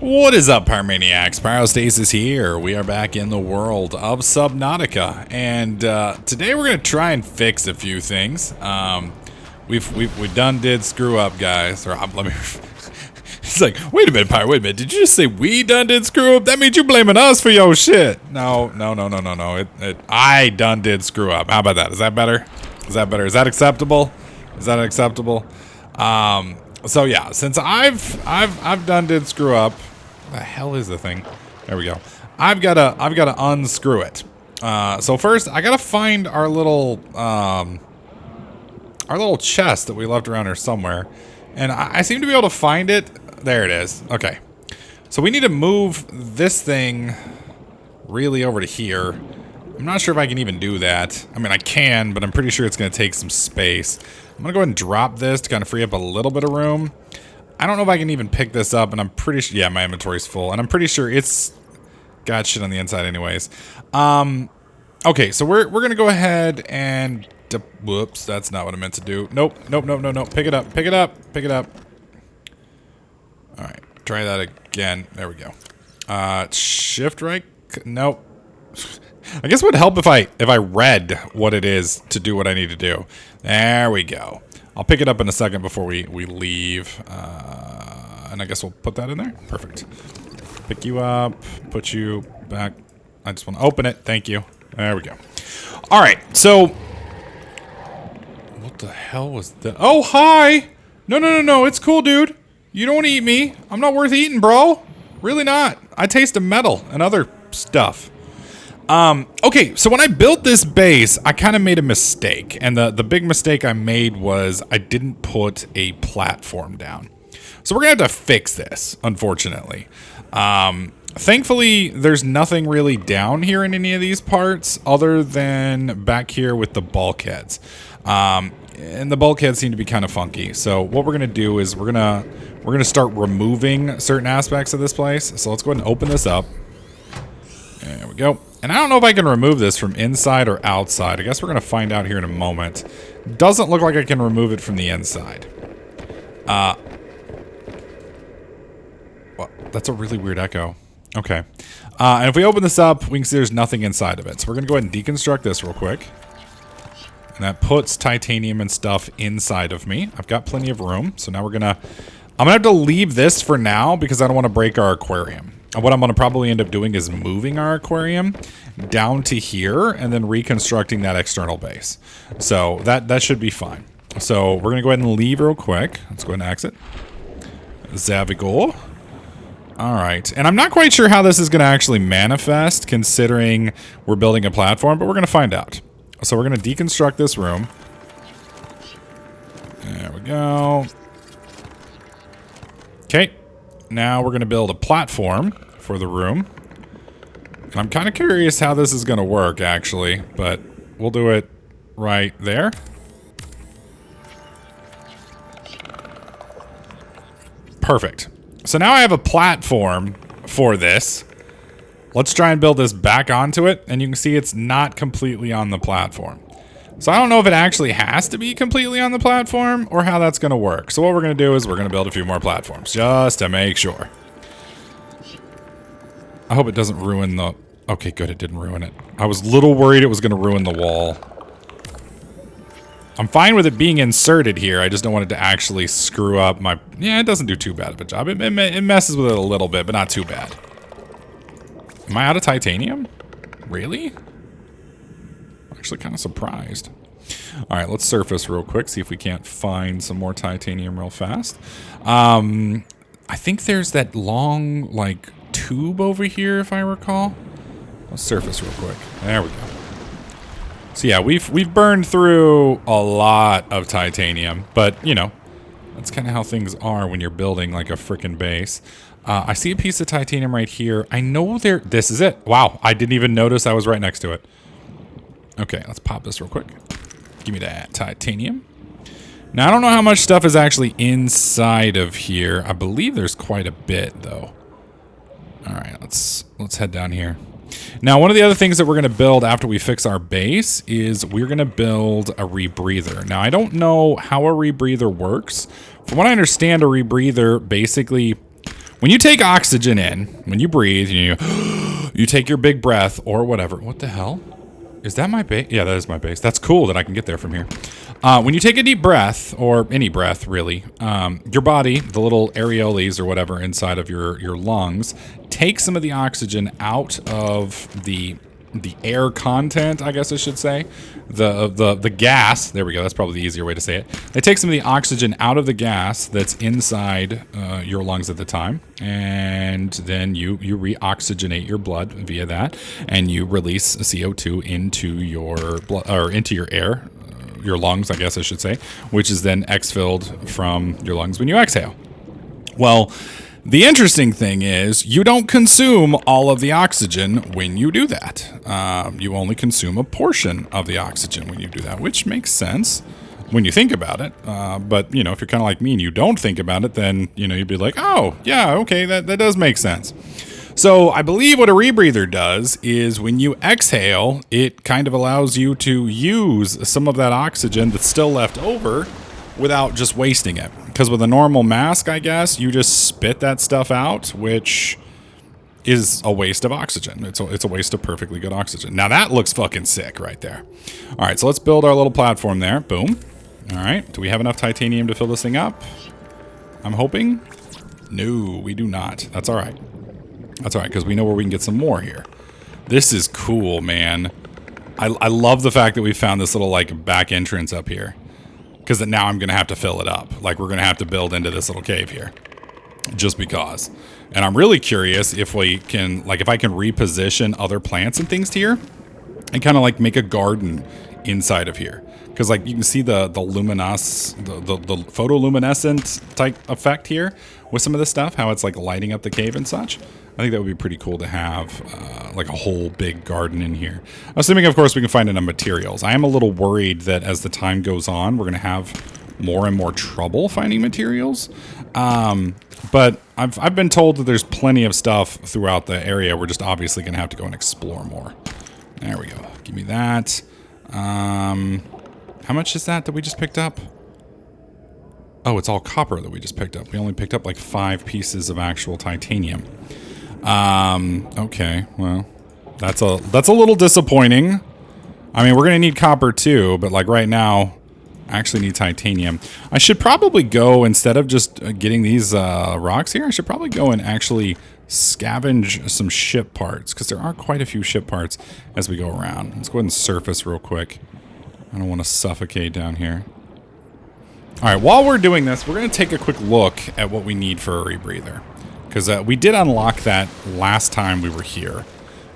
What is up, Pyromaniacs? Pyrostasis here. We are back in the world of Subnautica, and today we're gonna try and fix a few things. We done did screw up, guys. Or let me. He's like, wait a minute, Pyro. Wait a minute. Did you just say we done did screw up? That means you blaming us for your shit. No. I done did screw up. How about that? Is that better? Is that better? Is that acceptable? Is that acceptable? So yeah, since I've done did screw up. What the hell is the thing? There we go. I've gotta unscrew it. So first I gotta find our little chest that we left around here somewhere, and I seem to be able to find it. There it is. Okay. So we need to move this thing really over to here. I'm not sure if I can even do that. I mean, I can, but I'm pretty sure it's gonna take some space. I'm gonna go ahead and drop this to kind of free up a little bit of room. I don't know if I can even pick this up, and I'm pretty sure, yeah, my inventory's full, and I'm pretty sure it's got shit on the inside anyways. Okay, so we're gonna go ahead and, whoops, that's not what I meant to do. Nope, pick it up. All right, try that again. There we go. Shift right, nope. I guess it would help if I read what it is to do what I need to do. There we go. I'll pick it up in a second before we leave. And I guess we'll put that in there. Perfect. Pick you up, put you back. I just want to open it. Thank you. There we go. All right, so what the hell was that? Oh, hi. No. It's cool, dude. You don't want to eat me. I'm not worth eating, bro. Really not. I taste of metal and other stuff. Okay, so when I built this base, I kind of made a mistake, and the big mistake I made was I didn't put a platform down. So we're gonna have to fix this, unfortunately. Thankfully, there's nothing really down here in any of these parts other than back here with the bulkheads. And the bulkheads seem to be kind of funky. So what we're gonna do is we're gonna start removing certain aspects of this place. So let's go ahead and open this up. There we go. And I don't know if I can remove this from inside or outside. I guess we're going to find out here in a moment. Doesn't look like I can remove it from the inside. Well, that's a really weird echo. Okay. And if we open this up, we can see there's nothing inside of it. So we're going to go ahead and deconstruct this real quick. And that puts titanium and stuff inside of me. I've got plenty of room. So now I'm going to have to leave this for now because I don't want to break our aquarium. What I'm going to probably end up doing is moving our aquarium down to here and then reconstructing that external base. So that should be fine. So we're going to go ahead and leave real quick. Let's go ahead and exit. Zavigo. All right. And I'm not quite sure how this is going to actually manifest considering we're building a platform, but we're going to find out. So we're going to deconstruct this room. There we go. Okay. Now we're going to build a platform for the room. And I'm kind of curious how this is going to work, actually. But we'll do it right there. Perfect. So now I have a platform for this. Let's try and build this back onto it. And you can see it's not completely on the platform. So I don't know if it actually has to be completely on the platform or how that's going to work. So what we're going to do is we're going to build a few more platforms just to make sure. I hope it doesn't ruin the... Okay, good, it didn't ruin it. I was a little worried it was going to ruin the wall. I'm fine with it being inserted here. I just don't want it to actually screw up my... Yeah, it doesn't do too bad of a job. It messes with it a little bit, but not too bad. Am I out of titanium? Really? Actually kind of surprised. All right, let's surface real quick, see if we can't find some more titanium real fast. I think there's that long, like, tube over here, if I recall. Let's surface real quick. There we go. So yeah, we've burned through a lot of titanium, but, you know, that's kind of how things are when you're building, like, a frickin' base. I see a piece of titanium right here. I know this is it. Wow, I didn't even notice I was right next to it. Okay, let's pop this real quick. Give me that titanium. Now, I don't know how much stuff is actually inside of here. I believe there's quite a bit, though. All right, let's head down here. Now, one of the other things that we're going to build after we fix our base is we're going to build a rebreather. Now, I don't know how a rebreather works. From what I understand, a rebreather basically When you take oxygen in, when you breathe, you take your big breath or whatever. What the hell? Is that my base? Yeah, that is my base. That's cool that I can get there from here. When you take a deep breath, or any breath really, your body, the little areoles or whatever inside of your lungs, take some of the oxygen out of the air content, I guess I should say. The gas, there we go, that's probably the easier way to say it. They take some of the oxygen out of the gas that's inside your lungs at the time, and then you reoxygenate your blood via that, and you release CO2 into your blood, or into your air, your lungs, I guess I should say, which is then exhaled from your lungs when you exhale. Well, the interesting thing is you don't consume all of the oxygen when you do that. You only consume a portion of the oxygen when you do that, which makes sense when you think about it. But, you know, if you're kind of like me and you don't think about it, then, you know, you'd be like, oh, yeah, okay, that does make sense. So I believe what a rebreather does is when you exhale, it kind of allows you to use some of that oxygen that's still left over without just wasting it. Because with a normal mask, I guess, you just spit that stuff out, which is a waste of oxygen. It's a waste of perfectly good oxygen. Now that looks fucking sick right there. All right, so let's build our little platform there. Boom. All right, do we have enough titanium to fill this thing up? I'm hoping. No, we do not. That's all right. That's all right, because we know where we can get some more here. This is cool, man. I love the fact that we found this little, like, back entrance up here. Because now I'm going to have to fill it up. Like, we're going to have to build into this little cave here. Just because. And I'm really curious if we can, like, if I can reposition other plants and things here. And kind of, like, make a garden inside of here. Because, like, you can see the photoluminescent type effect here with some of this stuff. How it's, like, lighting up the cave and such. I think that would be pretty cool to have, like, a whole big garden in here. Assuming, of course, we can find enough materials. I am a little worried that as the time goes on, we're going to have more and more trouble finding materials. But I've been told that there's plenty of stuff throughout the area. We're just obviously going to have to go and explore more. There we go. Give me that. How much is that we just picked up? Oh, it's all copper that we just picked up. We only picked up like 5 pieces of actual titanium. Okay, well, that's a little disappointing. I mean, we're gonna need copper too, but like right now, I actually need titanium. I should probably go, instead of just getting these rocks here, I should probably go and actually scavenge some ship parts, because there are quite a few ship parts as we go around. Let's go ahead and surface real quick. I don't want to suffocate down here. All right, while we're doing this, we're going to take a quick look at what we need for a rebreather. Because we did unlock that last time we were here.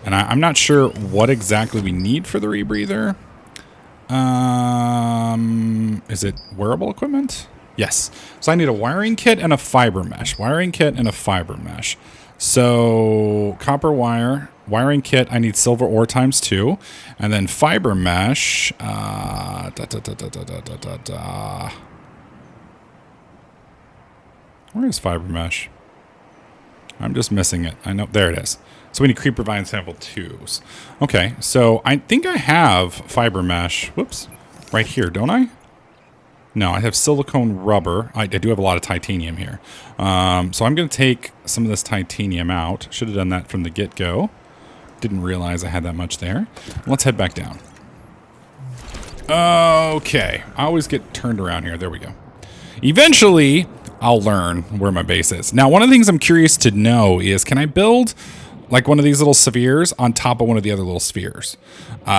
And I'm not sure what exactly we need for the rebreather. Is it wearable equipment? Yes. So I need a wiring kit and a fiber mesh. Wiring kit and a fiber mesh. So copper wire, wiring kit, I need silver ore ×2. And then fiber mesh. Where is fiber mesh? I'm just missing it. I know, there it is. So we need creeper vine sample 2s. Okay, so I think I have fiber mesh. Whoops. Right here, don't I? No, I have silicone rubber. I do have a lot of titanium here. So I'm going to take some of this titanium out. Should have done that from the get-go. Didn't realize I had that much there. Let's head back down. Okay. I always get turned around here. There we go. Eventually, I'll learn where my base is. Now, one of the things I'm curious to know is, can I build like one of these little spheres on top of one of the other little spheres?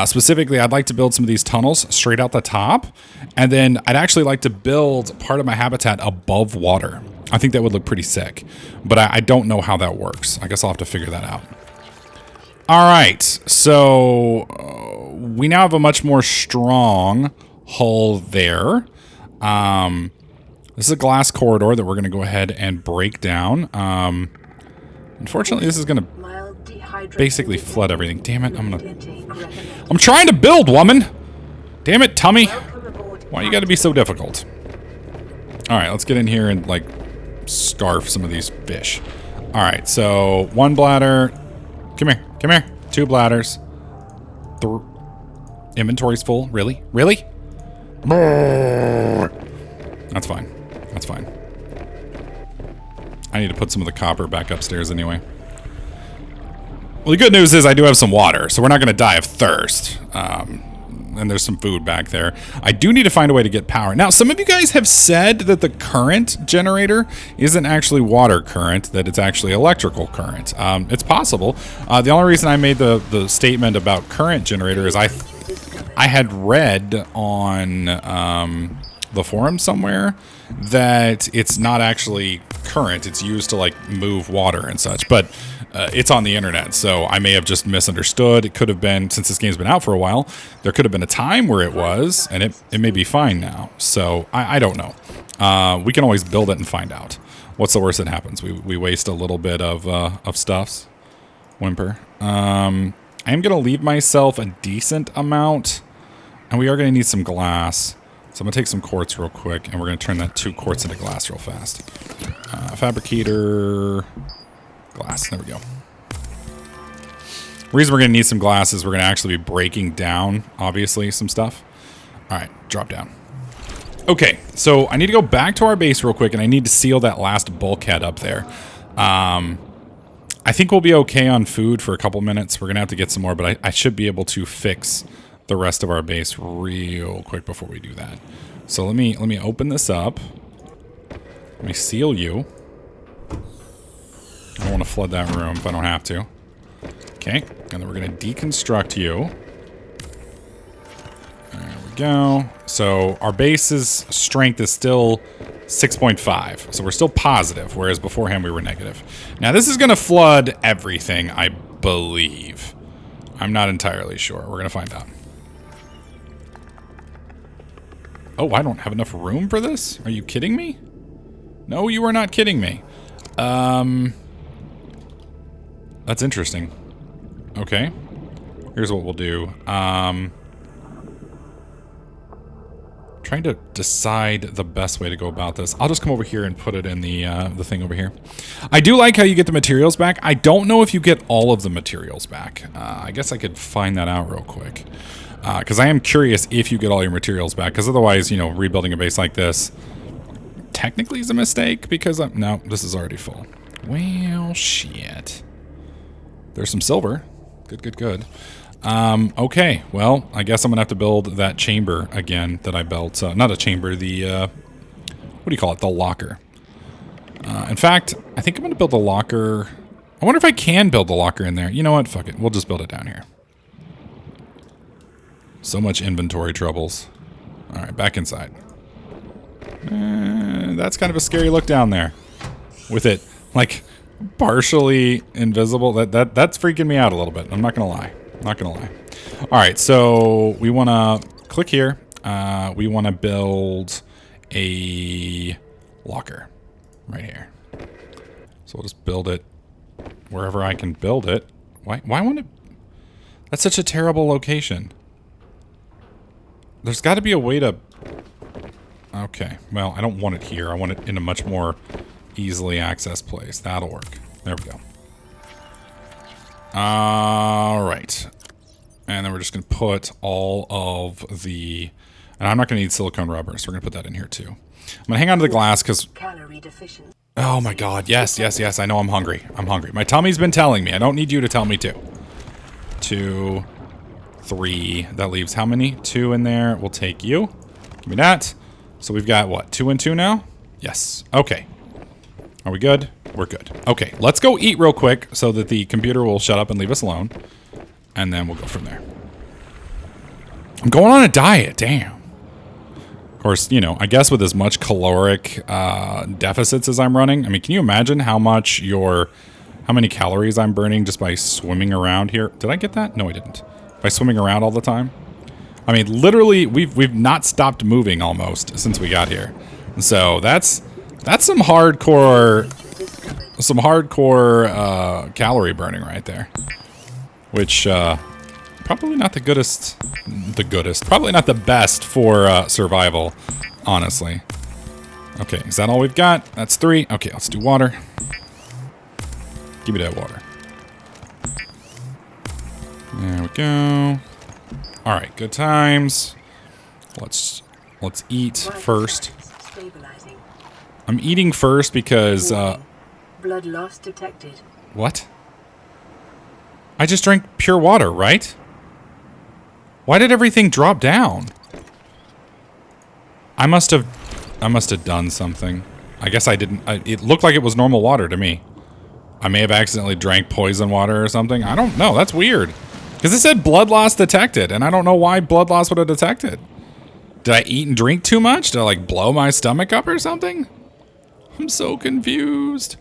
Specifically, I'd like to build some of these tunnels straight out the top. And then I'd actually like to build part of my habitat above water. I think that would look pretty sick. But I don't know how that works. I guess I'll have to figure that out. All right. So we now have a much more strong hull there. This is a glass corridor that we're going to go ahead and break down. Unfortunately, this is going to basically flood everything. Damn it, I'm trying to build, woman! Damn it, Tummy! Why you gotta be so difficult? Alright, let's get in here and, like, scarf some of these fish. Alright, so 1 bladder. Come here, come here. 2 bladders. Inventory's full. Really? Really? That's fine. That's fine. I need to put some of the copper back upstairs anyway. Well, the good news is I do have some water, so we're not going to die of thirst. And there's some food back there. I do need to find a way to get power. Now, some of you guys have said that the current generator isn't actually water current, that it's actually electrical current. It's possible. The only reason I made the statement about current generator is I had read on the forum somewhere that it's not actually current. It's used to like move water and such, but it's on the internet, so I may have just misunderstood. It could have been, since this game's been out for a while, there could have been a time where it was, and it may be fine now. So I don't know. We can always build it and find out. What's the worst that happens? We waste a little bit of stuffs. Whimper. I am going to leave myself a decent amount, and we are going to need some glass. So I'm going to take some quartz real quick, and we're going to turn that 2 quartz into glass real fast. Fabricator... glass. There we go. The reason we're going to need some glass is we're going to actually be breaking down, obviously, some stuff. All right, drop down. Okay, so I need to go back to our base real quick, and I need to seal that last bulkhead up there. I think we'll be okay on food for a couple minutes. We're going to have to get some more, but I should be able to fix the rest of our base real quick before we do that. So let me open this up. Let me seal you. I don't want to flood that room if I don't have to. Okay, and then we're going to deconstruct you. There we go. So our base's strength is still 6.5. So we're still positive, whereas beforehand we were negative. Now this is going to flood everything, I believe. I'm not entirely sure. We're going to find out. Oh, I don't have enough room for this? Are you kidding me? No, you are not kidding me. That's interesting. Okay. Here's what we'll do. Trying to decide the best way to go about this. I'll just come over here and put it in the thing over here. I do like how you get the materials back. I don't know if you get all of the materials back. I guess I could find that out real quick. Because I am curious if you get all your materials back. Because otherwise, you know, rebuilding a base like this technically is a mistake. Because, no, this is already full. Well, shit. There's some silver. Good. Okay, well, I guess I'm going to have to build that chamber again that I built. Not a chamber, the, what do you call it? The locker. In fact, I think I'm going to build the locker. I wonder if I can build the locker in there. You know what? Fuck it. We'll just build it down here. So much inventory troubles. All right, back inside. That's kind of a scary look down there. With it, like, partially invisible. That's freaking me out a little bit. I'm not gonna lie. All right, so we want to click here. We want to build a locker right here. So we'll just build it wherever I can build it. Why won't it? That's such a terrible location. There's got to be a way to... Okay, well, I don't want it here. I want it in a much more easily accessed place. That'll work. There we go. All right. And then we're just going to put all of the... And I'm not going to need silicone rubber, so we're going to put that in here too. I'm going to hang on to the glass because... Oh my god, yes. I know I'm hungry. My tummy's been telling me. I don't need you to tell me to. 2, 3. That leaves how many? 2 in there. We'll take you. Give me that. So we've got, what, 2 and 2 now? Yes. Okay. Are we good? We're good. Okay, let's go eat real quick so that the computer will shut up and leave us alone. And then we'll go from there. I'm going on a diet, damn. Of course, you know, I guess with as much caloric deficits as I'm running, I mean, can you imagine how many calories I'm burning just by swimming around here? Did I get that? No, I didn't. By swimming around all the time? I mean, literally, we've not stopped moving almost since we got here. So that's some hardcore calorie burning right there. Which, probably not the goodest. Probably not the best for survival, honestly. Okay, is that all we've got? That's 3. Okay, let's do water. Give me that water. There we go. All right, good times. Let's eat first. I'm eating first because Blood loss detected. What? I just drank pure water, right? Why did everything drop down? I must have done something. I guess I didn't. It looked like it was normal water to me. I may have accidentally drank poison water or something. I don't know. That's weird. Because it said blood loss detected, and I don't know why blood loss would have detected. Did I eat and drink too much? Did I, like, blow my stomach up or something? I'm so confused.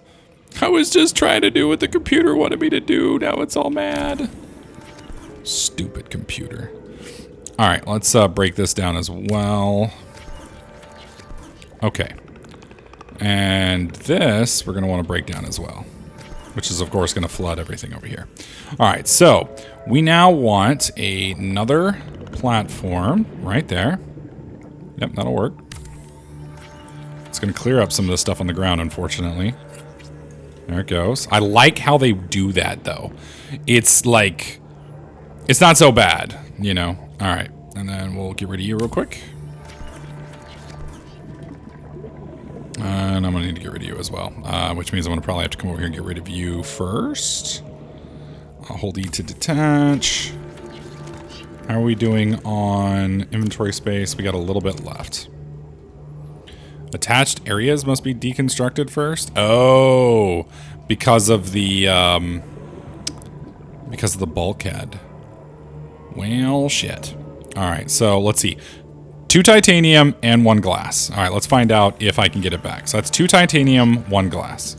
I was just trying to do what the computer wanted me to do. Now it's all mad. Stupid computer. All right, let's break this down as well. Okay. And this we're going to want to break down as well, which is, of course, going to flood everything over here. All right, so we now want another platform right there. Yep, that'll work. It's going to clear up some of the stuff on the ground, unfortunately. There it goes. I like how they do that, though. It's like, it's not so bad, you know. All right, and then we'll get rid of you real quick. And I'm going to need to get rid of you as well, which means I'm going to probably have to come over here and get rid of you first. I'll hold E to detach. How are we doing on inventory space? We got a little bit left. Attached areas must be deconstructed first. Oh, because of the bulkhead. Well, shit. All right, so let's see. 2 titanium and 1 glass. All right, let's find out if I can get it back. So that's 2 titanium, 1 glass.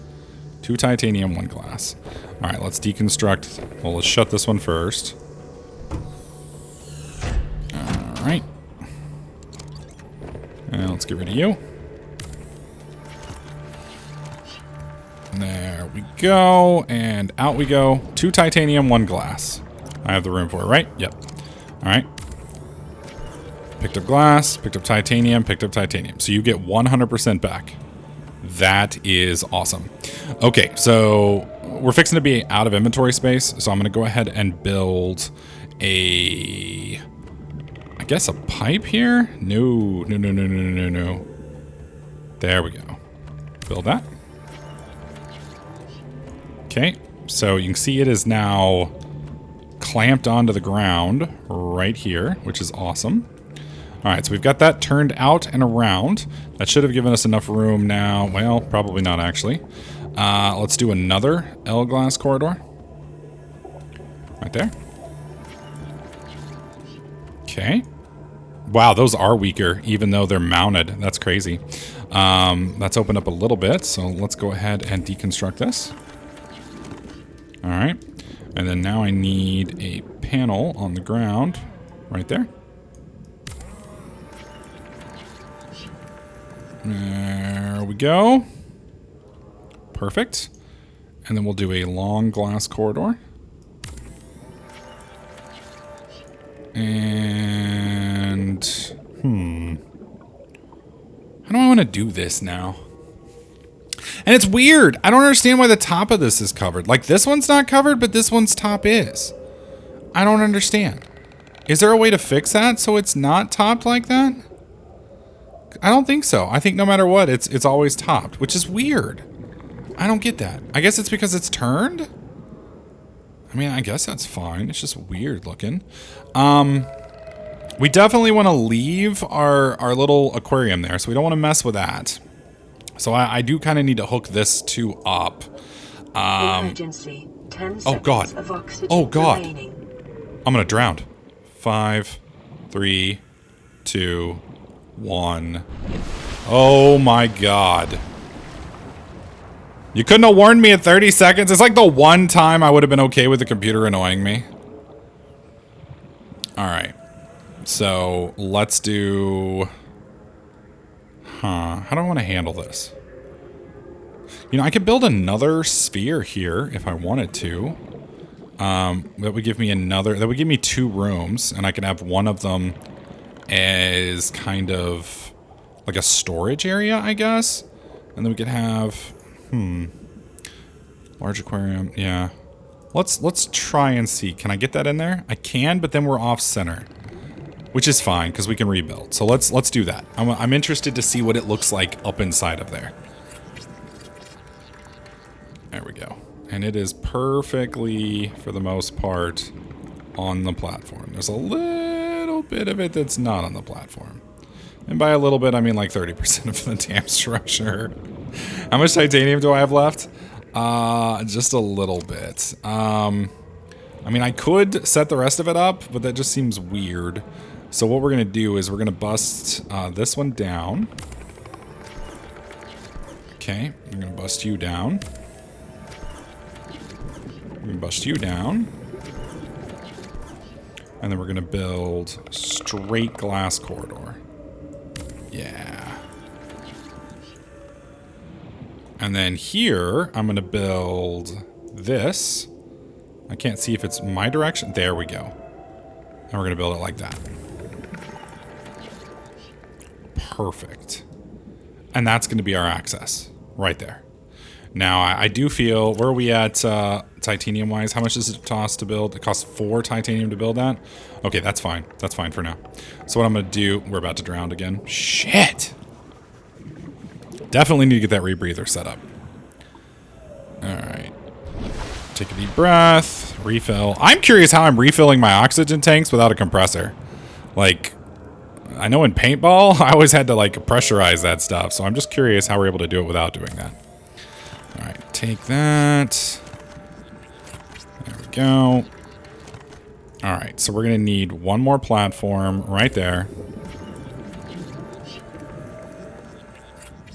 2 titanium, 1 glass. All right, let's deconstruct. Well, let's shut this one first. All right. And let's get rid of you. And there we go. And out we go. 2 titanium, 1 glass. I have the room for it, right? Yep. All right. Picked up glass, picked up titanium, picked up titanium. So you get 100% back. That is awesome. Okay, so we're fixing to be out of inventory space. So I'm going to go ahead and build a, I guess a pipe here? No. There we go. Build that. Okay, so you can see it is now clamped onto the ground right here, which is awesome. All right, so we've got that turned out and around. That should have given us enough room now. Well, probably not actually. Let's do another L glass corridor. Right there. Okay. Wow, those are weaker, even though they're mounted. That's crazy. That's opened up a little bit, so let's go ahead and deconstruct this. All right. And then now I need a panel on the ground right there. There we go. Perfect. And then we'll do a long glass corridor. And how do I want to do this now? And it's weird. I don't understand why the top of this is covered. Like, this one's not covered, but this one's top is. I don't understand. Is there a way to fix that so it's not topped like that? I don't think so. I think no matter what, it's always topped, which is weird. I don't get that. I guess it's because it's turned? I mean, I guess that's fine. It's just weird looking. We definitely want to leave our little aquarium there, so we don't want to mess with that. So I do kind of need to hook this two up. Emergency. 10 oh God. Of oxygen Oh God. remaining. I'm gonna drown. 5, 3, 2, 1. Oh my God. You couldn't have warned me at 30 seconds? It's like the one time I would have been okay with the computer annoying me. Alright. So, let's do... How do I want to handle this? You know, I could build another sphere here if I wanted to. That would give me another... That would give me 2 rooms, and I could have one of them as kind of like a storage area, I guess. And then we could have... Large aquarium, yeah. Let's try and see. Can I get that in there? I can, but then we're off center. Which is fine, because we can rebuild. So let's do that. I'm interested to see what it looks like up inside of there. And it is perfectly, for the most part, on the platform. There's a little bit of it that's not on the platform. And by a little bit, I mean like 30% of the damn structure. How much titanium do I have left? Just a little bit. I mean, I could set the rest of it up, but that just seems weird. So what we're going to do is we're going to bust this one down. Okay, I'm going to bust you down. We're going to bust you down. And then we're going to build straight glass corridor. Yeah. And then here, I'm going to build this. I can't see if it's my direction. There we go. And we're going to build it like that. Perfect. And that's going to be our access right there. Now, I do feel, where are we at titanium-wise? How much does it cost to build? It costs 4 titanium to build that? Okay, that's fine. That's fine for now. So what I'm going to do, we're about to drown again. Shit! Definitely need to get that rebreather set up. Alright. Take a deep breath. Refill. I'm curious how I'm refilling my oxygen tanks without a compressor. Like, I know in paintball, I always had to, like, pressurize that stuff. So I'm just curious how we're able to do it without doing that. Alright, take that. There we go. Alright, so we're going to need one more platform right there.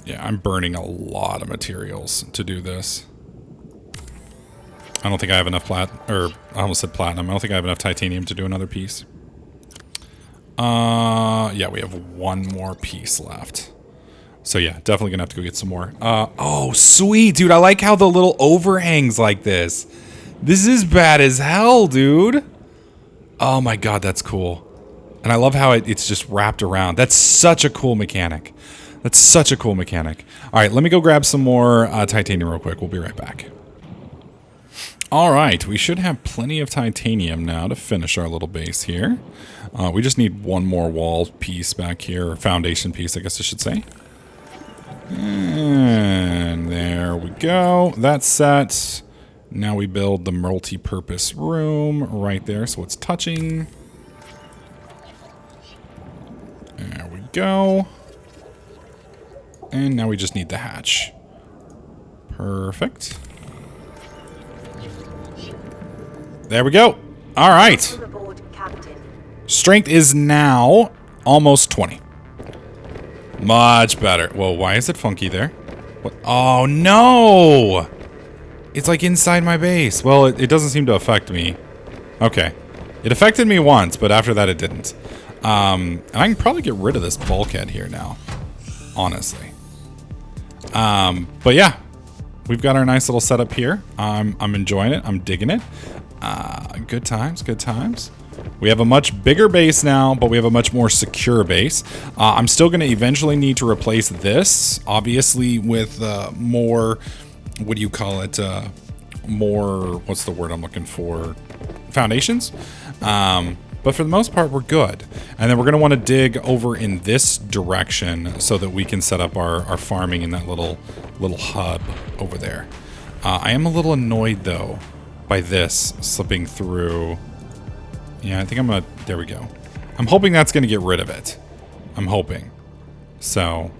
Yeah, I'm burning a lot of materials to do this. I don't think I have enough I almost said platinum. I don't think I have enough titanium to do another piece. Yeah, we have one more piece left. So yeah, definitely gonna have to go get some more. Oh, sweet, dude. I like how the little overhangs like this. This is bad as hell, dude. Oh my god, that's cool. And I love how it's just wrapped around. That's such a cool mechanic. That's such a cool mechanic. All right, let me go grab some more titanium real quick. We'll be right back. All right, we should have plenty of titanium now to finish our little base here. We just need one more wall piece back here, or foundation piece, I guess I should say. And there we go. That's set. Now we build the multi-purpose room right there, so it's touching. There we go. And now we just need the hatch. Perfect. There we go. All right. Strength is now almost 20. Much better. Whoa, why is it funky there? What? Oh, no! It's like inside my base. Well, it doesn't seem to affect me. Okay. It affected me once, but after that it didn't. And I can probably get rid of this bulkhead here now. Honestly. But yeah. We've got our nice little setup here. I'm enjoying it. I'm digging it. Good times, good times. We have a much bigger base now, but we have a much more secure base. I'm still going to eventually need to replace this, obviously, with more, what do you call it, more, what's the word I'm looking for, foundations. But for the most part, we're good. And then we're going to want to dig over in this direction so that we can set up our farming in that little hub over there. I am a little annoyed, though, by this slipping through. Yeah, I think I'm gonna, there we go. I'm hoping that's gonna get rid of it. I'm hoping. So,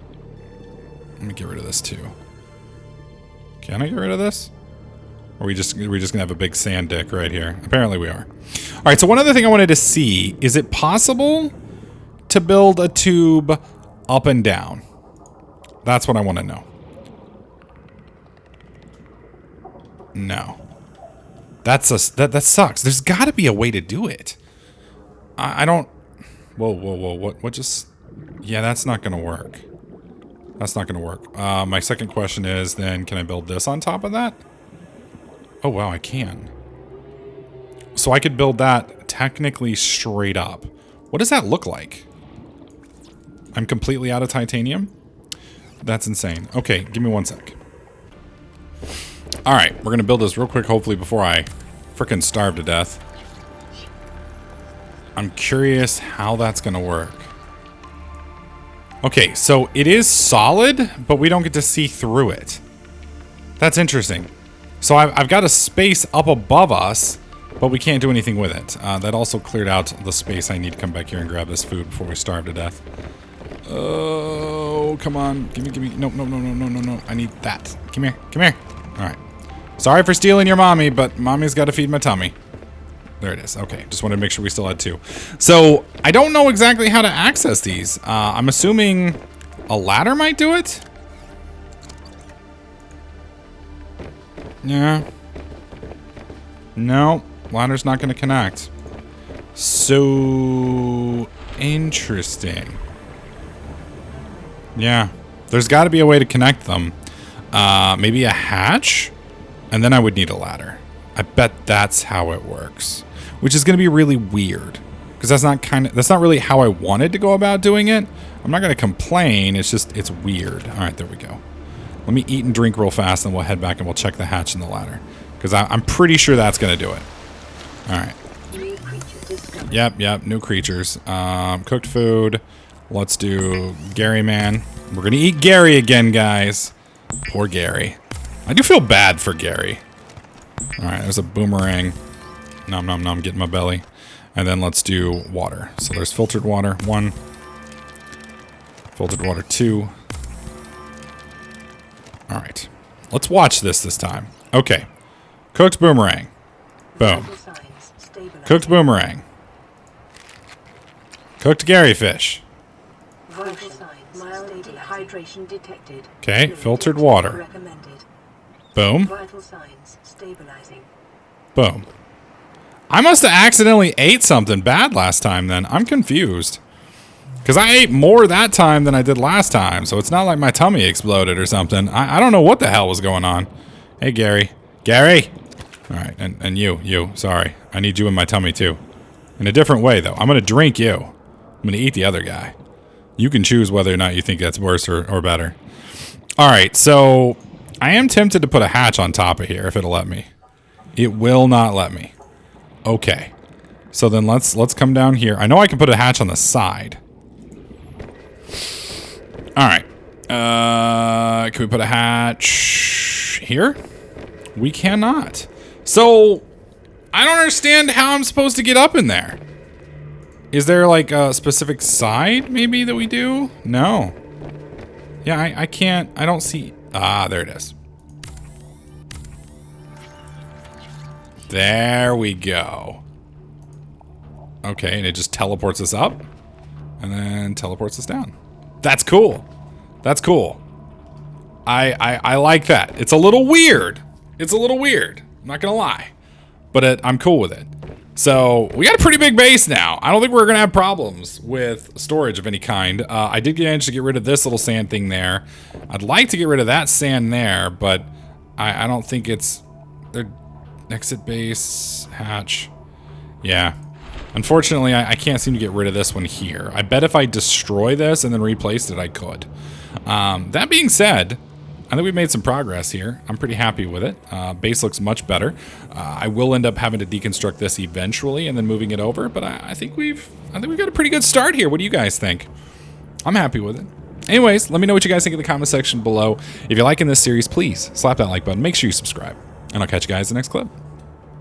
let me get rid of this too. Can I get rid of this? Or are we just gonna have a big sand dick right here? Apparently we are. All right, so one other thing I wanted to see, is it possible to build a tube up and down? That's what I want to know. No. That sucks. There's got to be a way to do it. I don't... Whoa, what just... Yeah, that's not going to work. That's not going to work. My second question is, then, can I build this on top of that? Oh, wow, I can. So I could build that technically straight up. What does that look like? I'm completely out of titanium? That's insane. Okay, give me one sec. Alright, we're going to build this real quick, hopefully, before I frickin' starve to death. I'm curious how that's going to work. Okay, so it is solid, but we don't get to see through it. That's interesting. So I've got a space up above us, but we can't do anything with it. That also cleared out the space I need to come back here and grab this food before we starve to death. Oh, come on. Give me. No. I need that. Come here. All right. Sorry for stealing your mommy, but mommy's got to feed my tummy. There it is. Okay, just wanted to make sure we still had 2. So, I don't know exactly how to access these. I'm assuming a ladder might do it? Yeah. No, ladder's not going to connect. So, interesting. Yeah, there's got to be a way to connect them. Maybe a hatch? And then I would need a ladder. I bet that's how it works. Which is going to be really weird. Because that's not really how I wanted to go about doing it. I'm not going to complain, it's weird. Alright, there we go. Let me eat and drink real fast, and we'll head back and we'll check the hatch and the ladder. Because I'm pretty sure that's going to do it. Alright. Yep, new creatures. Cooked food. Let's do Gary Man. We're going to eat Gary again, guys. Poor Gary. I do feel bad for Gary. Alright, there's a boomerang. Nom nom nom, get in my belly. And then let's do water. So there's filtered water, 1. Filtered water, 2. Alright. Let's watch this time. Okay. Cooked boomerang. Boom. Cooked boomerang. Cooked Gary fish. Okay, filtered water. Boom. Boom. I must have accidentally ate something bad last time then. I'm confused. Because I ate more that time than I did last time. So it's not like my tummy exploded or something. I don't know what the hell was going on. Hey, Gary. Gary! Alright, and you. Sorry. I need you in my tummy too. In a different way though. I'm going to drink you. I'm going to eat the other guy. You can choose whether or not you think that's worse or better. Alright, so I am tempted to put a hatch on top of here if it'll let me. It will not let me. Okay. So then let's come down here. I know I can put a hatch on the side. Alright. Can we put a hatch here? We cannot. So, I don't understand how I'm supposed to get up in there. Is there like a specific side maybe that we do? No. Yeah, I can't. I don't see. Ah, there it is. There we go. Okay, and it just teleports us up. And then teleports us down. That's cool. That's cool. I like that. It's a little weird. It's a little weird. I'm not gonna lie. But I'm cool with it. So, we got a pretty big base now. I don't think we're gonna have problems with storage of any kind. I did manage to get rid of this little sand thing there. I'd like to get rid of that sand there, but I don't think it's... Exit base, hatch. Yeah. Unfortunately, I can't seem to get rid of this one here. I bet if I destroy this and then replace it, I could. That being said, I think we've made some progress here. I'm pretty happy with it. Base looks much better. I will end up having to deconstruct this eventually and then moving it over, but I think we've got a pretty good start here. What do you guys think? I'm happy with it. Anyways, let me know what you guys think in the comment section below. If you're liking this series, please slap that like button. Make sure you subscribe. And I'll catch you guys in the next clip.